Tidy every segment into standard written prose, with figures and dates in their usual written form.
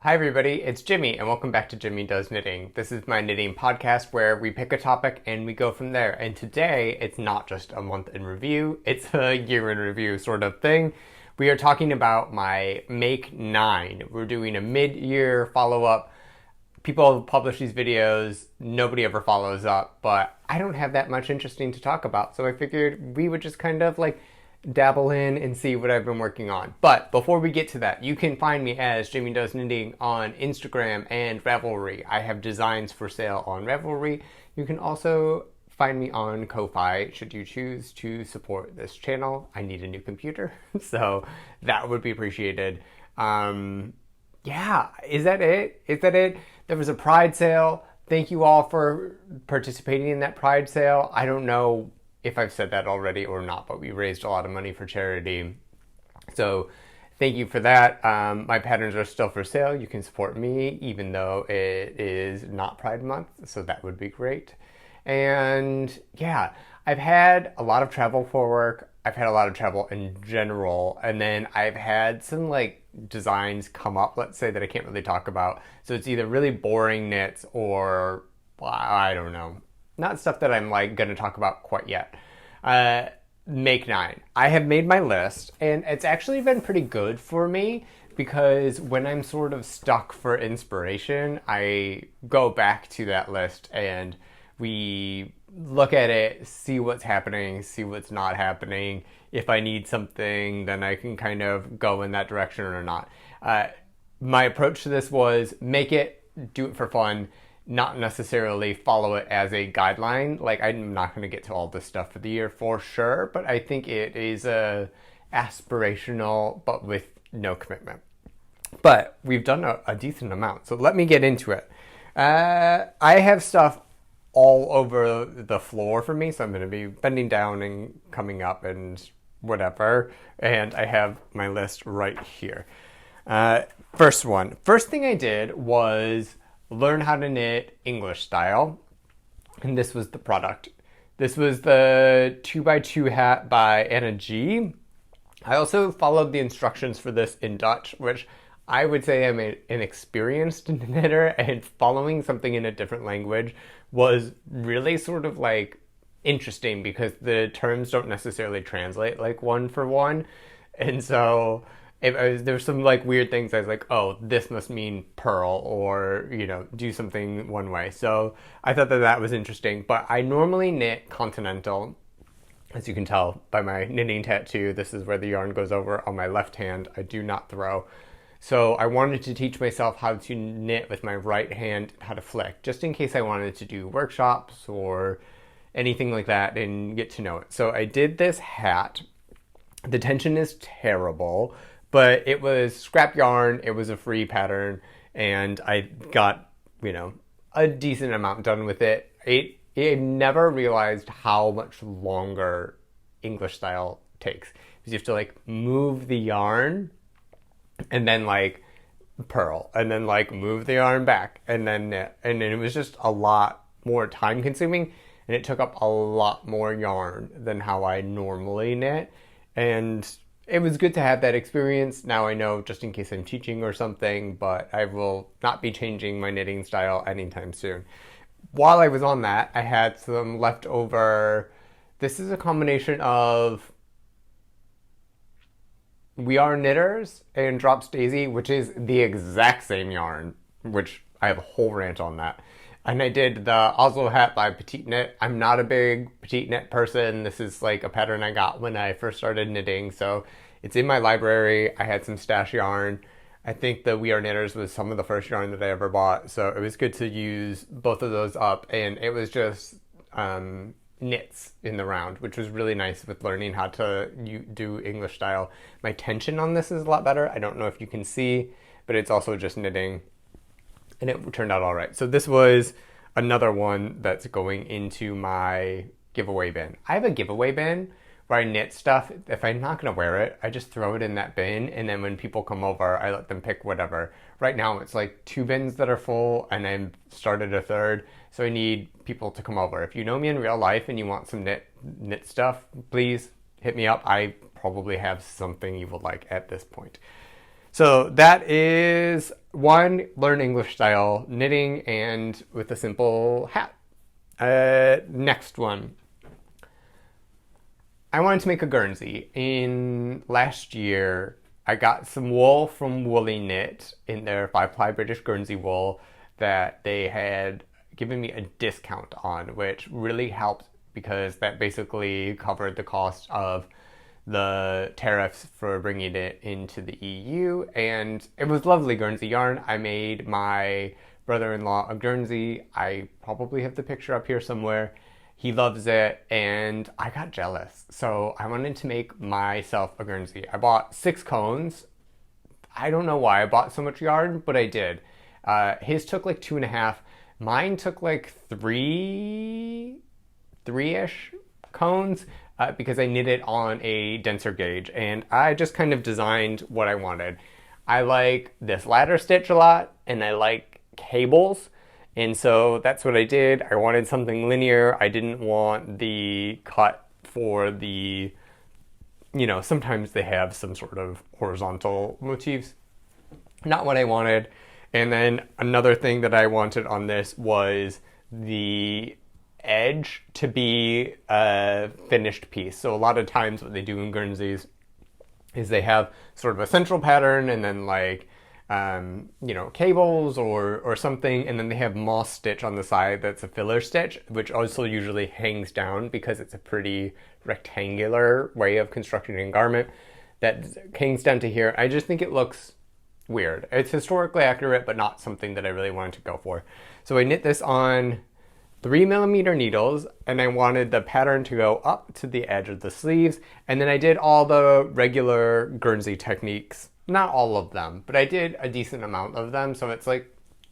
Hi everybody, it's Jimmy and welcome back to Jimmy Does Knitting. This is my knitting podcast where we pick a topic and we go from there. And today, it's not just a month in review, it's a year in review sort of thing. We are talking about my Make 9. We're doing a mid-year follow-up. People publish these videos, nobody ever follows up, but I don't have that much interesting to talk about, so I figured we would just kind of like dabble in and see what I've been working on. But before we get to that, you can find me as Jimmy Does Knitting on Instagram and Ravelry. I have designs for sale on Ravelry. You can also find me on Ko-Fi should you choose to support this channel. I need a new computer, so that would be appreciated. Yeah, is that it? There was a Pride sale. Thank you all for participating in that Pride sale. I don't know if I've said that already or not, but we raised a lot of money for charity. So thank you for that. My patterns are still for sale. You can support me even though it is not Pride Month, so that would be great. And yeah, I've had a lot of travel for work. I've had a lot of travel in general, and then I've had some like designs come up, let's say, that I can't really talk about. So it's either really boring knits or I don't know. Not stuff that I'm like going to talk about quite yet. Make 9. I have made my list, and it's actually been pretty good for me because when I'm sort of stuck for inspiration, I go back to that list and we look at it, see what's happening, see what's not happening. If I need something, then I can kind of go in that direction or not. My approach to this was make it, do it for fun, not necessarily follow it as a guideline. Like, I'm not going to get to all this stuff for the year for sure, but I think it is aspirational, but with no commitment. But we've done a decent amount, so let me get into it. I have stuff all over the floor for me, so I'm going to be bending down and coming up and whatever, and I have my list right here. First thing I did was learn how to knit English style, and this was the product. This was the 2x2 hat by Anne Gagnon. I also followed the instructions for this in Dutch, which I would say I'm an experienced knitter, and following something in a different language was really sort of like interesting because the terms don't necessarily translate like one for one, and so there's some like weird things I was like, oh, this must mean pearl, or, you know, do something one way. So I thought that was interesting, but I normally knit continental. As you can tell by my knitting tattoo, this is where the yarn goes over on my left hand. I do not throw. So I wanted to teach myself how to knit with my right hand, how to flick, just in case I wanted to do workshops or anything like that and get to know it. So I did this hat. The tension is terrible, but it was scrap yarn, it was a free pattern, and I got, you know, a decent amount done with it. I never realized how much longer English style takes. Because you have to like move the yarn and then like purl, and then like move the yarn back and then knit. And then it was just a lot more time consuming, and it took up a lot more yarn than how I normally knit. And it was good to have that experience. Now I know, just in case I'm teaching or something, but I will not be changing my knitting style anytime soon. While I was on that, I had some leftover. This is a combination of We Are Knitters and Drops Daisy, which is the exact same yarn, which I have a whole rant on that. And I did the Oslo hat by Petite Knit. I'm not a big Petite Knit person. This is like a pattern I got when I first started knitting, so it's in my library. I had some stash yarn. I think the We Are Knitters was some of the first yarn that I ever bought, so it was good to use both of those up, and it was just knits in the round, which was really nice with learning how to do English style. My tension on this is a lot better. I don't know if you can see, but it's also just knitting, and it turned out all right. So this was another one that's going into my giveaway bin. I have a giveaway bin where I knit stuff. If I'm not going to wear it, I just throw it in that bin, and then when people come over, I let them pick whatever. Right now, it's like 2 bins that are full, and I started a third, so I need people to come over. If you know me in real life and you want some knit stuff, please hit me up. I probably have something you would like at this point. So that is one, learn English style knitting and with a simple hat. Next one. I wanted to make a Guernsey. In last year, I got some wool from Woolyknit in their 5-ply British Guernsey wool that they had given me a discount on, which really helped because that basically covered the cost of the tariffs for bringing it into the EU. And it was lovely Guernsey yarn. I made my brother-in-law a Guernsey. I probably have the picture up here somewhere. He loves it, and I got jealous. So I wanted to make myself a Guernsey. I bought 6 cones. I don't know why I bought so much yarn, but I did. His took like 2.5. Mine took like 3-ish cones because I knit it on a denser gauge, and I just kind of designed what I wanted. I like this ladder stitch a lot, and I like cables. And so that's what I did. I wanted something linear. I didn't want the cut for the, sometimes they have some sort of horizontal motifs. Not what I wanted. And then another thing that I wanted on this was the edge to be a finished piece. So a lot of times what they do in Guernseys is they have sort of a central pattern and then like cables or something, and then they have moss stitch on the side that's a filler stitch, which also usually hangs down because it's a pretty rectangular way of constructing a garment that hangs down to here. I just think it looks weird. It's historically accurate, but not something that I really wanted to go for. So I knit this on 3mm needles, and I wanted the pattern to go up to the edge of the sleeves, and then I did all the regular Guernsey techniques. Not all of them, but I did a decent amount of them, so it's like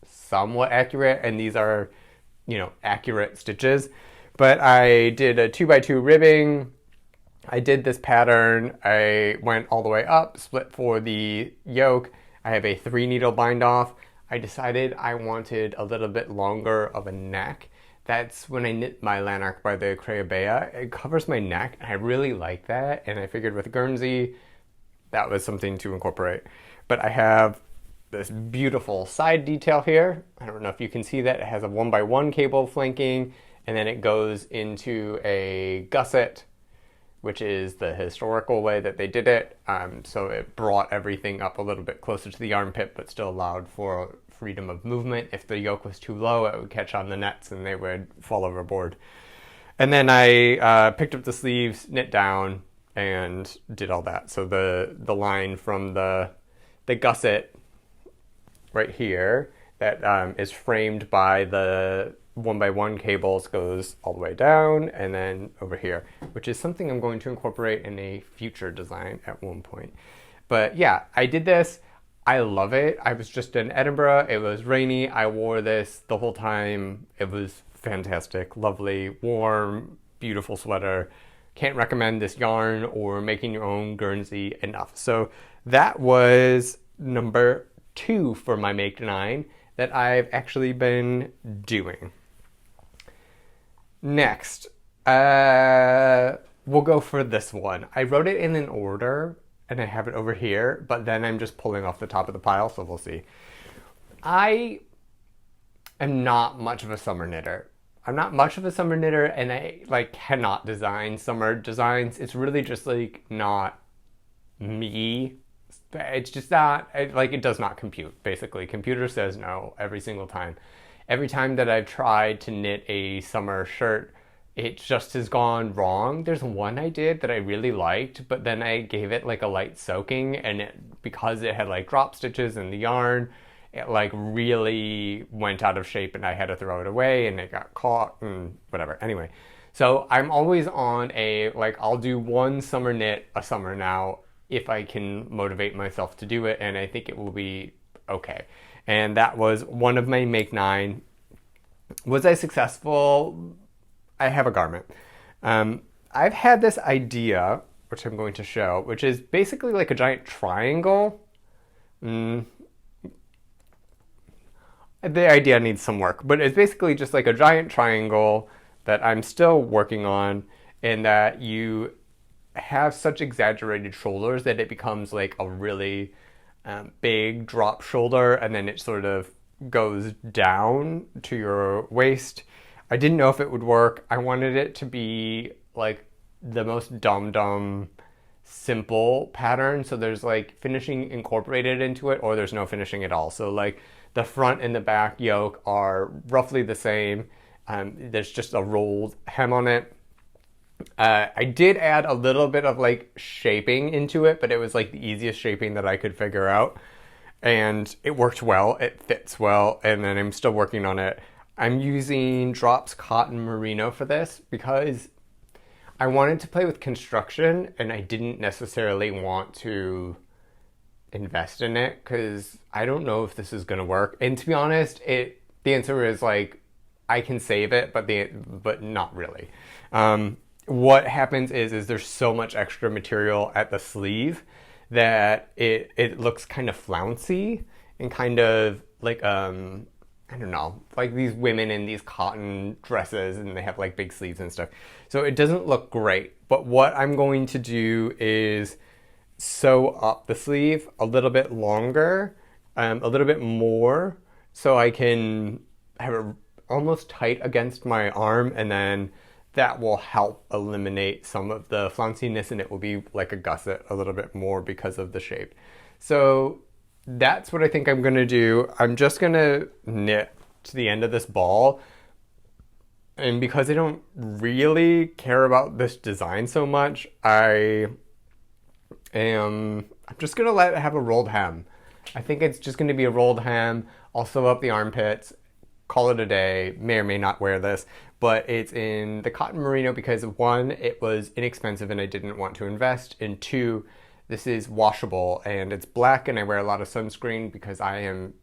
somewhat accurate, and these are, accurate stitches. But I did a 2x2 ribbing. I did this pattern. I went all the way up, split for the yoke. I have a 3-needle bind off. I decided I wanted a little bit longer of a neck. That's when I knit my Lanark by the Crayabea. It covers my neck, and I really like that, and I figured with Guernsey, that was something to incorporate. But I have this beautiful side detail here. I don't know if you can see that. It has a 1x1 cable flanking, and then it goes into a gusset, which is the historical way that they did it. So it brought everything up a little bit closer to the armpit, but still allowed for freedom of movement. If the yoke was too low, it would catch on the nets and they would fall overboard. And then I picked up the sleeves, knit down, and did all that. So the line from the gusset right here that is framed by the 1x1 cables goes all the way down and then over here, which is something I'm going to incorporate in a future design at one point. But yeah, I did this. I love it. I was just in Edinburgh. It was rainy. I wore this the whole time. It was fantastic, lovely, warm, beautiful sweater. Can't recommend this yarn or making your own Guernsey enough. So that was number 2 for my Make 9 that I've actually been doing. Next, we'll go for this one. I wrote it in an order and I have it over here, but then I'm just pulling off the top of the pile, so we'll see. I am not much of a summer knitter. And I cannot design summer designs. It's really just not me. It's just not, it does not compute, basically. Computer says no every single time. Every time that I've tried to knit a summer shirt, it just has gone wrong. There's one I did that I really liked, but then I gave it a light soaking, and because it had drop stitches in the yarn, it really went out of shape and I had to throw it away and it got caught and whatever. Anyway, so I'm always on I'll do one summer knit a summer now if I can motivate myself to do it, and I think it will be okay. And that was one of my Make 9. Was I successful? I have a garment. I've had this idea, which I'm going to show, which is basically a giant triangle. The idea needs some work, but it's basically just a giant triangle that I'm still working on, and that you have such exaggerated shoulders that it becomes a really big drop shoulder, and then it sort of goes down to your waist. I didn't know if it would work. I wanted it to be like the most dumb simple pattern, so there's like finishing incorporated into it, or there's no finishing at all. So like the front and the back yoke are roughly the same. There's just a rolled hem on it. I did add a little bit of like shaping into it, but it was like the easiest shaping that I could figure out. And it worked well, it fits well, and then I'm still working on it. I'm using Drops Cotton Merino for this because I wanted to play with construction and I didn't necessarily want to invest in it because I don't know if this is going to work. And to be honest, the answer is like, I can save it, but not really. What happens is there's so much extra material at the sleeve that it looks kind of flouncy and kind of like, I don't know, like these women in these cotton dresses and they have like big sleeves and stuff. So it doesn't look great. But what I'm going to do is sew up the sleeve a little bit longer, a little bit more, so I can have it almost tight against my arm, and then that will help eliminate some of the flounciness, and it will be like a gusset a little bit more because of the shape. So that's what I think I'm gonna do. I'm just gonna knit to the end of this ball, and because I don't really care about this design so much, I'm just gonna let it have a rolled hem. I think it's just gonna be a rolled hem. I'll sew up the armpits, call it a day. May or may not wear this, but it's in the cotton merino because one, it was inexpensive and I didn't want to invest, and two, this is washable and it's black and I wear a lot of sunscreen because I am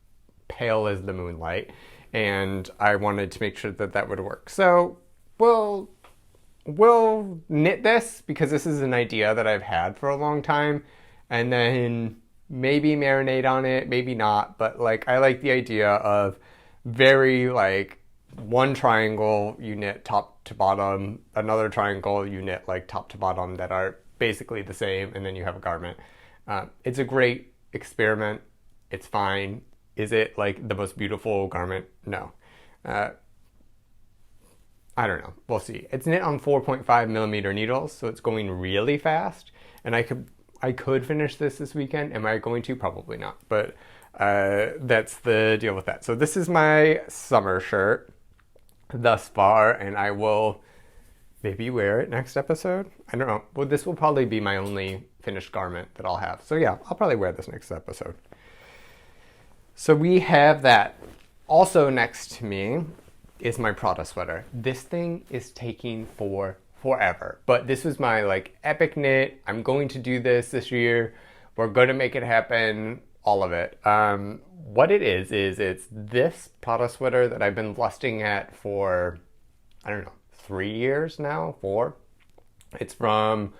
pale as the moonlight, and I wanted to make sure that that would work. So we'll knit this because this is an idea that I've had for a long time, and then maybe marinate on it, maybe not, but like I like the idea of very like one triangle you knit top to bottom, another triangle you knit like top to bottom that are basically the same, and then you have a garment. It's a great experiment. It's fine. Is it like the most beautiful garment? No. I don't know. We'll see. It's knit on 4.5 millimeter needles, so it's going really fast, and I could finish this weekend. Am I going to? Probably not, but that's the deal with that. So this is my summer shirt thus far, and I will maybe wear it next episode. I don't know. Well, this will probably be my only finished garment that I'll have. So yeah, I'll probably wear this next episode. So we have that. Also next to me is my Prada sweater. This thing is taking forever, but this was my like epic knit. I'm going to do this year. We're going to make it happen. All of it. What it is it's this Prada sweater that I've been lusting at for, I don't know, 3 years now, 4. It's from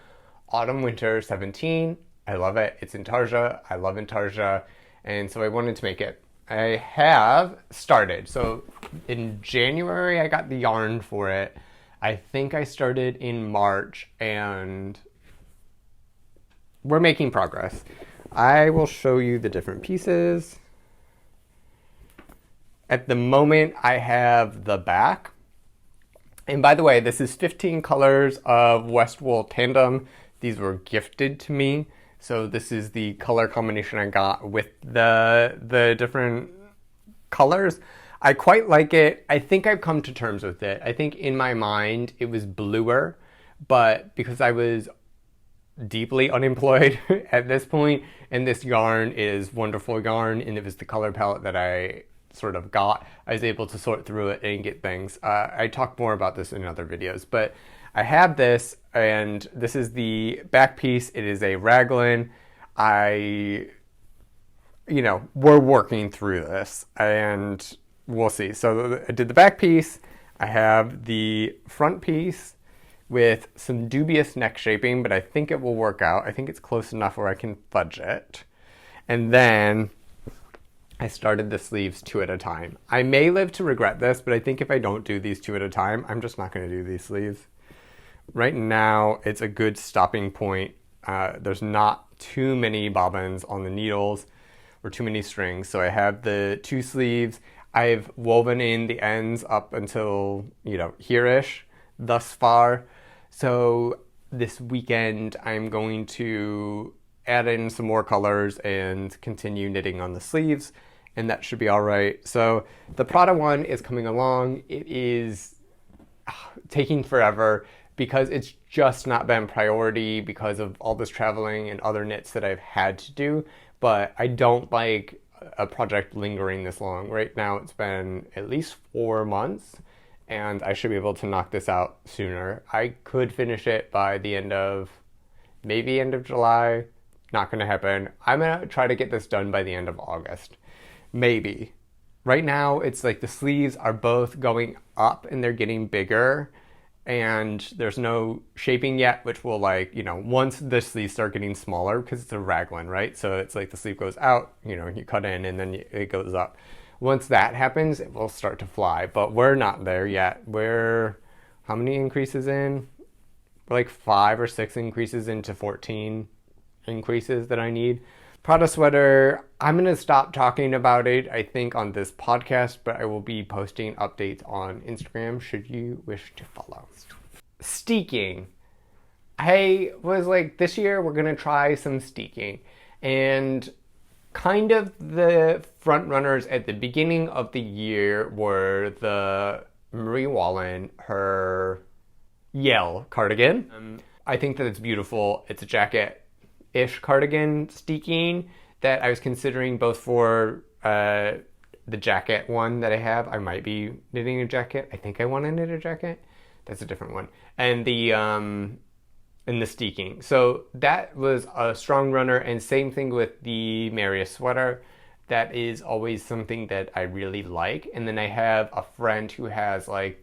Autumn Winter 17. I love it. It's intarsia. I love intarsia. And so I wanted to make it. I have started. So in January, I got the yarn for it. I think I started in March, and we're making progress. I will show you the different pieces. At the moment, I have the back. And by the way, this is 15 colors of West Wool Tandem. These were gifted to me. So this is the color combination I got with the different colors. I quite like it. I think I've come to terms with it. I think in my mind it was bluer, but because I was deeply unemployed at this point, and this yarn is wonderful yarn, and it was the color palette that I sort of got, I was able to sort through it and get things. I talk more about this in other videos, but I have this, and this is the back piece. It is a raglan. We're working through this, and we'll see. So I did the back piece. I have the front piece with some dubious neck shaping, but I think it will work out. I think it's close enough where I can fudge it. And then I started the sleeves 2 at a time. I may live to regret this, but I think if I don't do these 2 at a time, I'm just not going to do these sleeves. Right now, it's a good stopping point. There's not too many bobbins on the needles. or too many strings. So I have the 2 sleeves. I've woven in the ends up until, here-ish thus far. So this weekend I'm going to add in some more colors and continue knitting on the sleeves, and that should be all right. So the Prada one is coming along. It is taking forever because it's just not been priority because of all this traveling and other knits that I've had to do. But I don't like a project lingering this long. Right now it's been at least 4 months, and I should be able to knock this out sooner. I could finish it by the end of July. Not gonna happen. I'm gonna try to get this done by the end of August. Maybe. Right now it's like the sleeves are both going up and they're getting bigger, and there's no shaping yet, which will once the sleeves start getting smaller, because it's a raglan, right? So it's like the sleeve goes out, you cut in and then it goes up. Once that happens, it will start to fly, but we're not there yet. We're, how many increases in? We're like 5 or 6 increases into 14 increases that I need. Prada Sweater, I'm going to stop talking about it, I think, on this podcast, but I will be posting updates on Instagram should you wish to follow. Steeking. I was like, this year we're going to try some steeking. And kind of the front runners at the beginning of the year were the Marie Wallin, her Yell cardigan. I think that it's beautiful. It's a jacket-ish cardigan steeking that I was considering both for the jacket one that I have. I might be knitting a jacket. I think I want to knit a jacket. That's a different one. And the steeking. So that was a strong runner, and same thing with the Marius sweater. That is always something that I really like. And then I have a friend who has over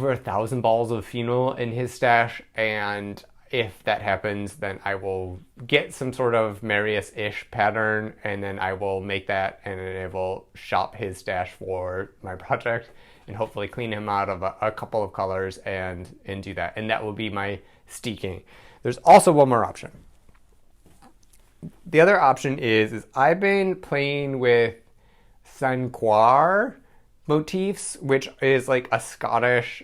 1,000 balls of phenol in his stash, and if that happens, then I will get some sort of Marius-ish pattern, and then I will make that, and then I will shop his stash for my project, and hopefully clean him out of a couple of colors and do that. And that will be my steeking. There's also one more option. The other option is I've been playing with Sanquhar motifs, which is like a Scottish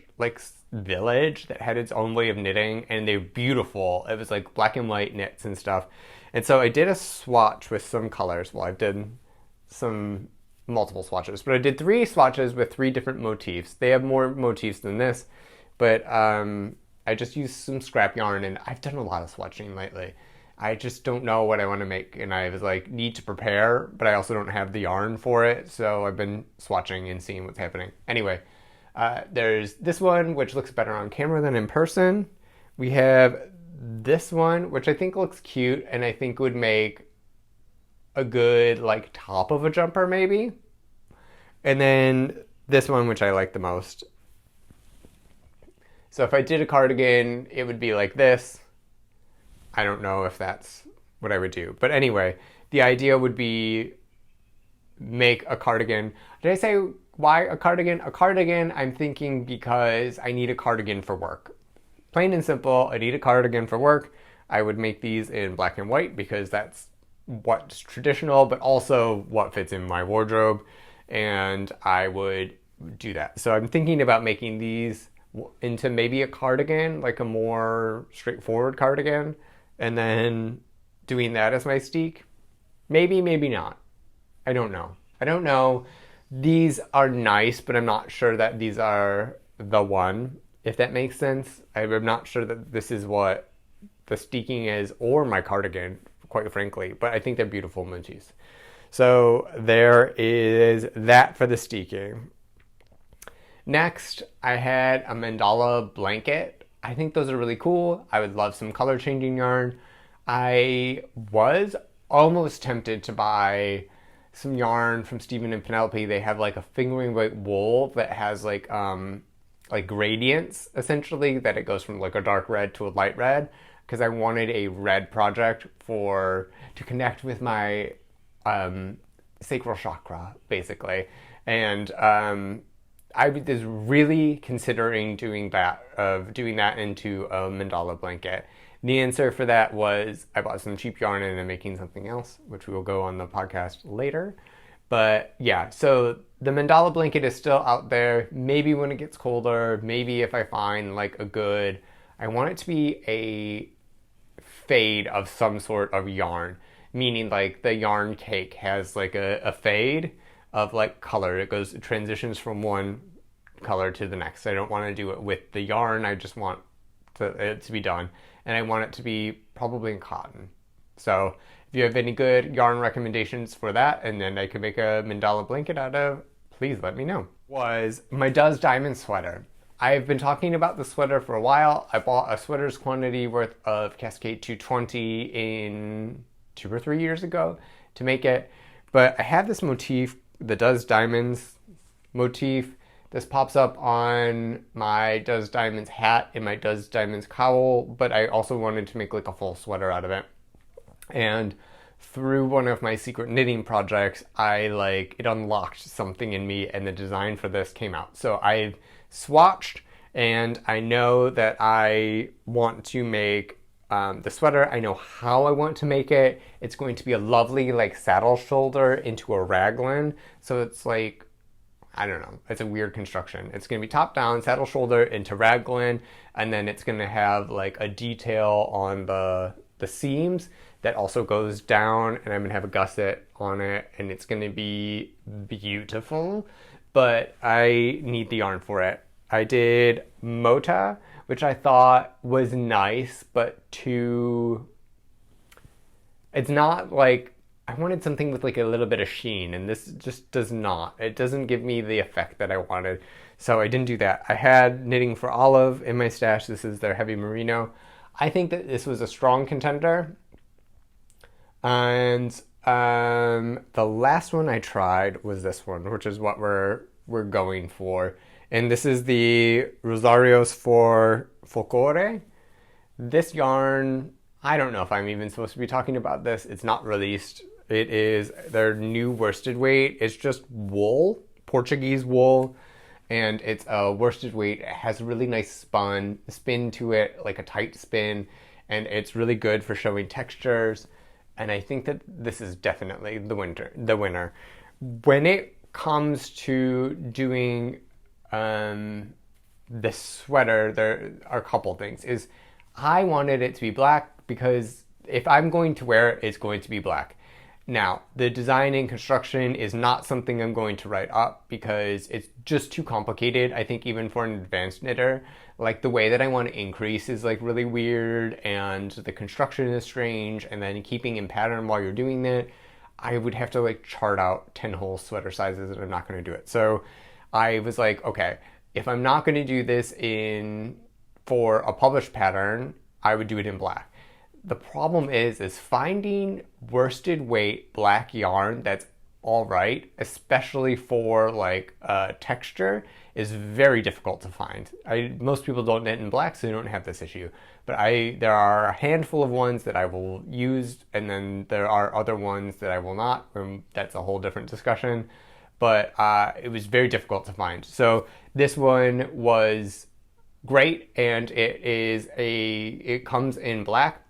village that had its own way of knitting, and they're beautiful. It was like black and white knits and stuff. And so I did a swatch with some colors. Well, I've done some multiple swatches, but I did 3 swatches with 3 different motifs. They have more motifs than this, but I just used some scrap yarn, and I've done a lot of swatching lately. I just don't know what I want to make, and I was like, need to prepare, but I also don't have the yarn for it, so I've been swatching and seeing what's happening. Anyway, there's this one, which looks better on camera than in person. We have this one, which I think looks cute, and I think would make a good top of a jumper maybe. And then this one, which I like the most. So if I did a cardigan, it would be like this. I don't know if that's what I would do. But anyway, the idea would be make a cardigan. Did I say why a cardigan? A cardigan, I'm thinking because I need a cardigan for work. Plain and simple, I need a cardigan for work. I would make these in black and white because that's what's traditional, but also what fits in my wardrobe. And I would do that. So I'm thinking about making these into maybe a cardigan, like a more straightforward cardigan, and then doing that as my steek. Maybe, maybe not. I don't know. These are nice, but I'm not sure that these are the one, if that makes sense. I'm not sure that this is what the steeking is, or my cardigan, quite frankly, but I think they're beautiful motifs. So there is that for the steeking. Next, I had a mandala blanket. I think those are really cool. I would love some color changing yarn. I was almost tempted to buy some yarn from Stephen and Penelope. They have a fingering weight wool that has gradients, essentially, that it goes from a dark red to a light red, because I wanted a red project to connect with my sacral chakra, basically. And I was really considering doing that into a mandala blanket. The answer for that was I bought some cheap yarn and I'm making something else, which we will go on the podcast later. But yeah, so the mandala blanket is still out there. Maybe when it gets colder, maybe if I find like a good, I want it to be a fade of some sort of yarn, meaning like the yarn cake has like a fade of like color. It transitions from one color to the next. I don't want to do it with the yarn. I just want it to be done. And I want it to be probably in cotton. So if you have any good yarn recommendations for that, and then I could make a mandala blanket out of, please let me know. Was my Does Diamond sweater. I've been talking about the sweater for a while. I bought a sweater's quantity worth of Cascade 220 in 2 or 3 years ago to make it. But I have this motif, the Does Diamonds motif. This pops up on my Does Diamonds hat and my Does Diamonds cowl, but I also wanted to make like a full sweater out of it. And through one of my secret knitting projects, it unlocked something in me and the design for this came out. So I've swatched and I know that I want to make the sweater. I know how I want to make it. It's going to be a lovely like saddle shoulder into a raglan. So it's like, I don't know, it's a weird construction. It's going to be top down, saddle shoulder into raglan, and then it's going to have like a detail on the seams that also goes down, and I'm going to have a gusset on it, and it's going to be beautiful, but I need the yarn for it. I did Mota, which I thought was nice, but it's not like, I wanted something with like a little bit of sheen, and this just does not. It doesn't give me the effect that I wanted, so I didn't do that. I had Knitting for Olive in my stash. This is their heavy merino. I think that this was a strong contender. And the last one I tried was this one, which is what we're going for. And this is the Rosarios for Folklore. This yarn, I don't know if I'm even supposed to be talking about this. It's not released. It is their new worsted weight. It's just wool, Portuguese wool, and it's a worsted weight. It has a really nice spin to it, like a tight spin, and it's really good for showing textures. And I think that this is definitely the winner. When it comes to doing the sweater, there are a couple things. I wanted it to be black because if I'm going to wear it, it's going to be black. Now, the design and construction is not something I'm going to write up because it's just too complicated. I think even for an advanced knitter, like the way that I want to increase is like really weird and the construction is strange, and then keeping in pattern while you're doing that, I would have to like chart out 10 whole sweater sizes and I'm not going to do it. So I was like, okay, if I'm not going to do this for a published pattern, I would do it in black. The problem is finding worsted weight black yarn that's all right, especially for like texture, is very difficult to find. Most people don't knit in black, so they don't have this issue. But there are a handful of ones that I will use, and then there are other ones that I will not. That's a whole different discussion. But it was very difficult to find. So this one was great, and it comes in black.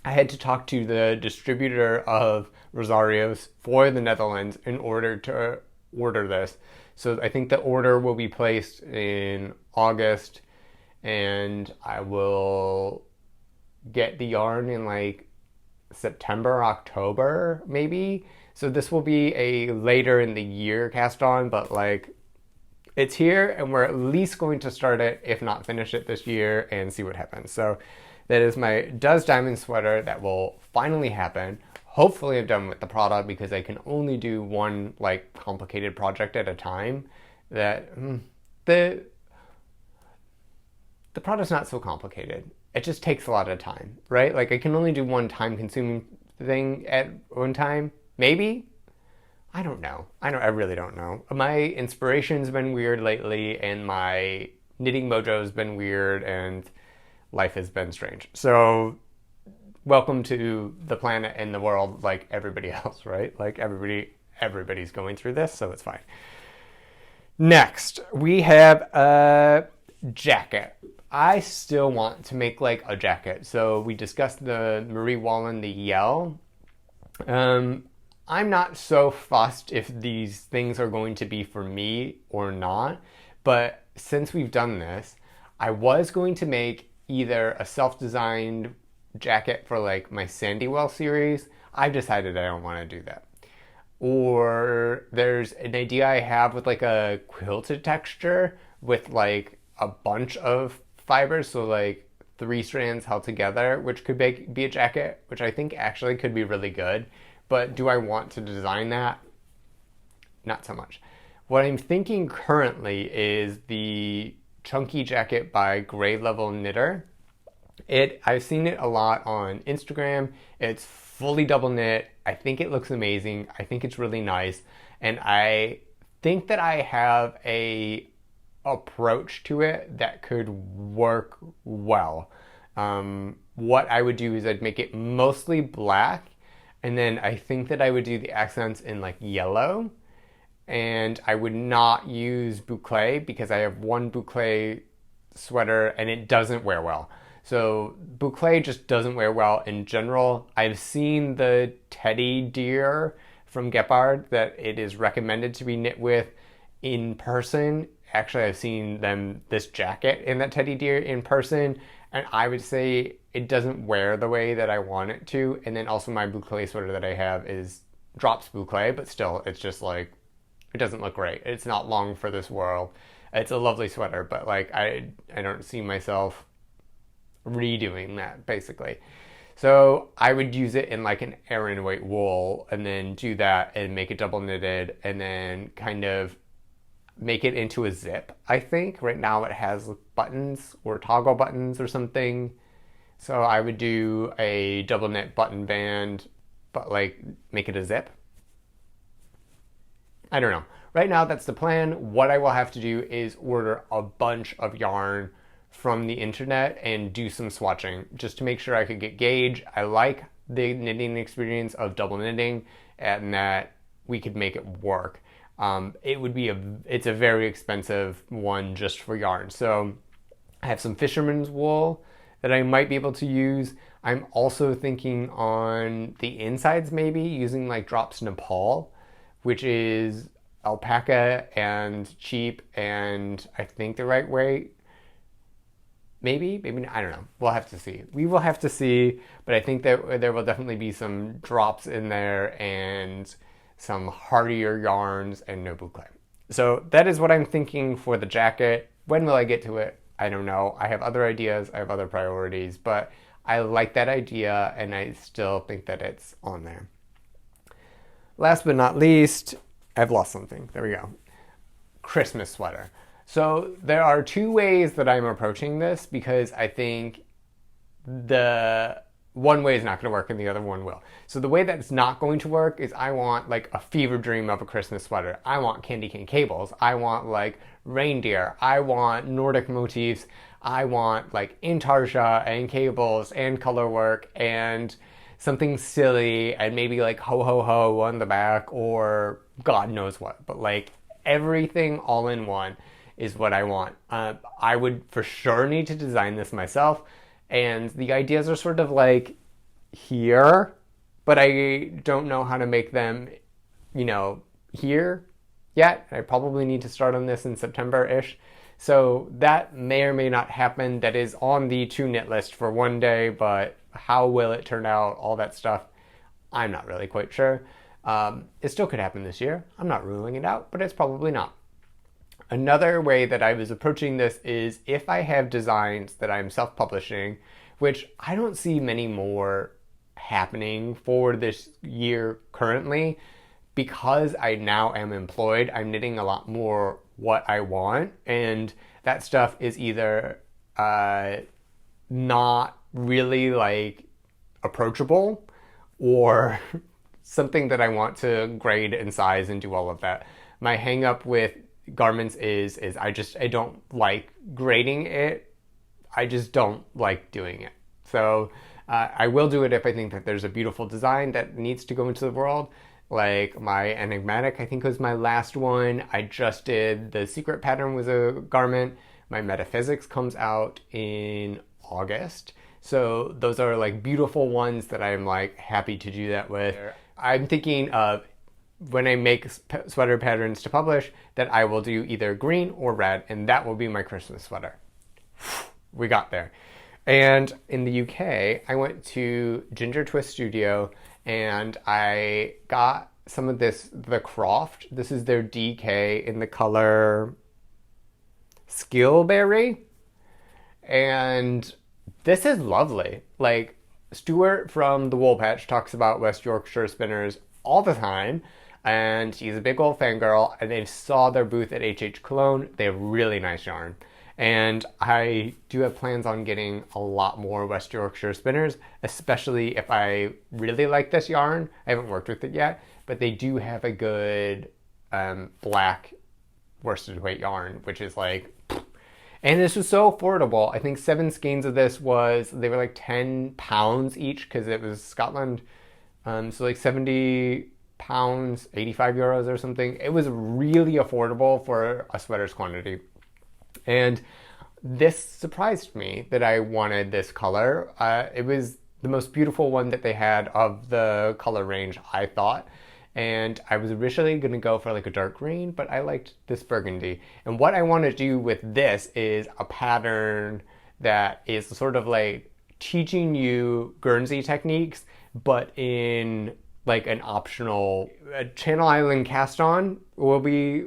I had to talk to the distributor of Rosarios for the Netherlands in order to order this. So I think the order will be placed in August, and I will get the yarn in like September, October, maybe. So this will be a later in the year cast on, but like it's here, and we're at least going to start it, if not finish it this year, and see what happens. So that is my Does Diamond sweater that will finally happen. Hopefully I'm done with the Prada because I can only do one like complicated project at a time. The Prada's not so complicated. It just takes a lot of time, right? Like I can only do one time consuming thing at one time, maybe? I don't know. I really don't know. My inspiration's been weird lately, and my knitting mojo's been weird, and life has been strange. So welcome to the planet and the world like everybody else, right? Like everybody's going through this, so it's fine. Next, we have a jacket. I still want to make like a jacket. So we discussed the Marie Wallin, the Yell. I'm not so fussed if these things are going to be for me or not, but since we've done this, I was going to make either a self-designed jacket for like my Sandywell series. I've decided I don't want to do that. Or there's an idea I have with like a quilted texture with like a bunch of fibers, so like 3 strands held together, which could be a jacket, which I think actually could be really good. But do I want to design that? Not so much. What I'm thinking currently is the Chunky Jacket by Gray Level Knitter. I've seen it a lot on Instagram. It's fully double knit. I think it looks amazing. I think it's really nice. And I think that I have a approach to it that could work well. What I would do is I'd make it mostly black, and then I think that I would do the accents in like yellow, and I would not use boucle because I have one boucle sweater and it doesn't wear well. So boucle just doesn't wear well in general. I've seen the teddy deer from Gepard that it is recommended to be knit with in person. Actually, I've seen this jacket in that teddy deer in person, and I would say it doesn't wear the way that I want it to. And then also my boucle sweater that I have drops boucle, but still, it's just like, it doesn't look great. It's not long for this world. It's a lovely sweater, but like I don't see myself redoing that basically. So I would use it in like an Aran weight wool and then do that and make it double knitted and then kind of make it into a zip. I think right now it has buttons or toggle buttons or something. So I would do a double knit button band, but like make it a zip. I don't know. Right now that's the plan. What I will have to do is order a bunch of yarn from the internet and do some swatching just to make sure I could get gauge. I like the knitting experience of double knitting and that we could make it work. It's a very expensive one just for yarn. So I have some fisherman's wool that I might be able to use. I'm also thinking on the insides maybe using like Drops Nepal, which is alpaca and cheap and I think the right weight. Maybe, I don't know. We'll have to see. We will have to see, but I think that there will definitely be some drops in there and some hardier yarns and no boucle. So that is what I'm thinking for the jacket. When will I get to it? I don't know. I have other ideas. I have other priorities, but I like that idea and I still think that it's on there. Last but not least, I've lost something. There we go. Christmas sweater. So there are 2 ways that I'm approaching this because I think the one way is not going to work and the other one will. So the way that's not going to work is I want like a fever dream of a Christmas sweater. I want candy cane cables. I want like reindeer. I want Nordic motifs. I want like intarsia and cables and color work and something silly and maybe like ho ho ho on the back or God knows what. But like everything all in one is what I want. I would for sure need to design this myself, and the ideas are sort of like here, but I don't know how to make them, here yet. I probably need to start on this in September-ish. So that may or may not happen. That is on the to knit list for one day, but how will it turn out, all that stuff, I'm not really quite sure. It still could happen this year. I'm not ruling it out, but it's probably not. Another way that I was approaching this is if I have designs that I'm self-publishing, which I don't see many more happening for this year currently, because I now am employed, I'm knitting a lot more what I want, and that stuff is either not really like approachable or something that I want to grade and size and do all of that. My hang up with garments is I don't like grading it. I just don't like doing it. So I will do it if I think that there's a beautiful design that needs to go into the world. Like my Enigmatic, I think was my last one. I just did the secret pattern was a garment My Metaphysics comes out in August. So those are like beautiful ones that I'm like happy to do that with. I'm thinking of when I make sweater patterns to publish that I will do either green or red, and that will be my Christmas sweater. We got there. And in the UK, I went to Ginger Twist Studio and I got some of the Croft. This is their DK in the color Skillberry. And this is lovely. Like, Stuart from the Wool Patch talks about West Yorkshire spinners all the time, and he's a big old fangirl, and they saw their booth at HH Cologne. They have really nice yarn. And I do have plans on getting a lot more West Yorkshire spinners, especially if I really like this yarn. I haven't worked with it yet, but they do have a good black worsted weight yarn, which is like, and this was so affordable. I think 7 skeins of this they were like £10 each because it was Scotland. So like 70 pounds, 85 euros or something. It was really affordable for a sweater's quantity. And this surprised me that I wanted this color. It was the most beautiful one that they had of the color range, I thought. And I was originally going to go for like a dark green, but I liked this burgundy. And what I want to do with this is a pattern that is sort of like teaching you Guernsey techniques, but in like an optional Channel Island cast on will be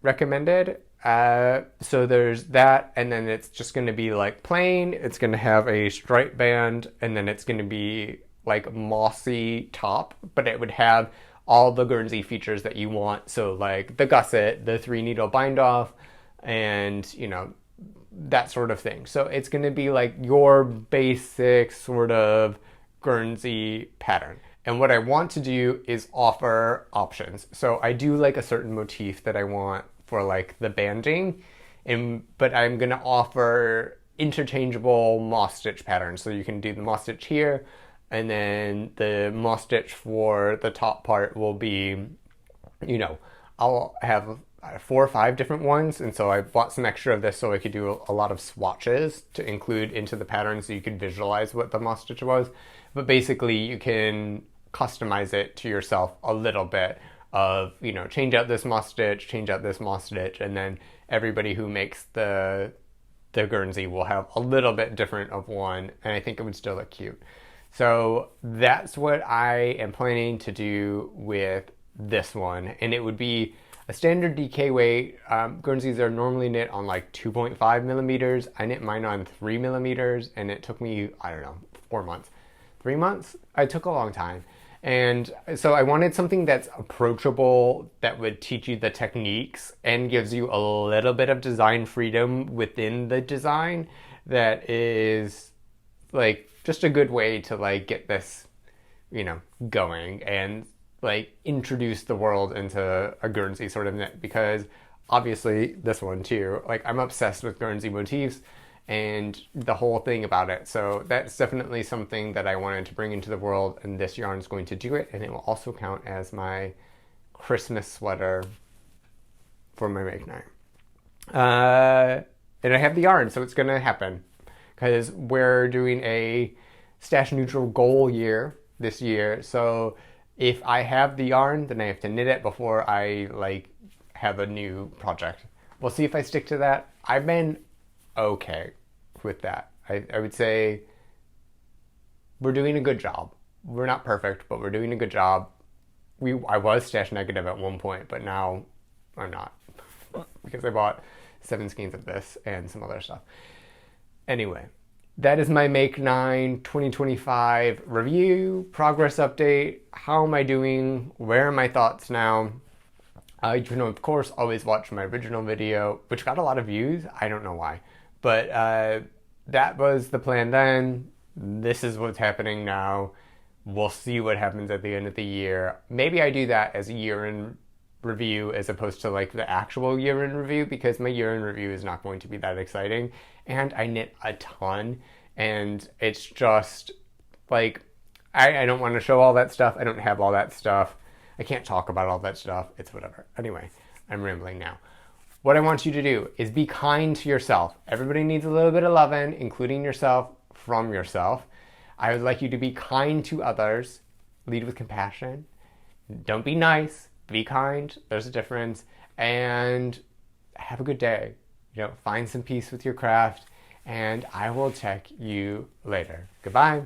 recommended. So there's that, and then it's just going to be like plain. It's going to have a stripe band, and then it's going to be like mossy top, but it would have all the Guernsey features that you want. So like the gusset, the 3-needle bind off, and you know, that sort of thing. So it's going to be like your basic sort of Guernsey pattern. And what I want to do is offer options. So I do like a certain motif that I want for like the banding, but I'm going to offer interchangeable moss stitch patterns. So you can do the moss stitch here, and then the moss stitch for the top part will be, you know, I'll have 4 or 5 different ones. And so I bought some extra of this so I could do a lot of swatches to include into the pattern so you could visualize what the moss stitch was. But basically you can customize it to yourself a little bit of, you know, change out this moss stitch, change out this moss stitch, and then everybody who makes the Guernsey will have a little bit different of one, and I think it would still look cute. So that's what I am planning to do with this one, and it would be a standard DK weight. Guernseys are normally knit on like 2.5 millimeters. I knit mine on 3 millimeters, and it took me, I don't know, 4 months. 3 months? It took a long time. And so I wanted something that's approachable, that would teach you the techniques and gives you a little bit of design freedom within the design, that is like just a good way to like get this, you know, going and like introduce the world into a Guernsey sort of knit, because obviously this one too, like I'm obsessed with Guernsey motifs and the whole thing about it. So that's definitely something that I wanted to bring into the world, and this yarn is going to do it, and it will also count as my Christmas sweater for my make night. And I have the yarn, so it's going to happen, because we're doing a stash neutral goal year this year. So if I have the yarn, then I have to knit it before I like have a new project. We'll see if I stick to that. I've been okay with that. I would say we're doing a good job. We're not perfect, but we're doing a good job. I was stash negative at one point, but now I'm not, because I bought 7 skeins of this and some other stuff. Anyway, that is my Make 9 2025 review, progress update. How am I doing? Where are my thoughts now? You can, of course, always watch my original video, which got a lot of views. I don't know why. But that was the plan then. This is what's happening now. We'll see what happens at the end of the year. Maybe I do that as a year-end review as opposed to like the actual year-end review, because my year-end review is not going to be that exciting. And I knit a ton. And it's just like, I don't want to show all that stuff. I don't have all that stuff. I can't talk about all that stuff. It's whatever. Anyway, I'm rambling now. what I want you to do is be kind to yourself. Everybody needs a little bit of loving, including yourself, from yourself. I would like you to be kind to others. Lead with compassion. Don't be nice. Be kind. There's a difference. And have a good day. Find some peace with your craft. And I will check you later. Goodbye.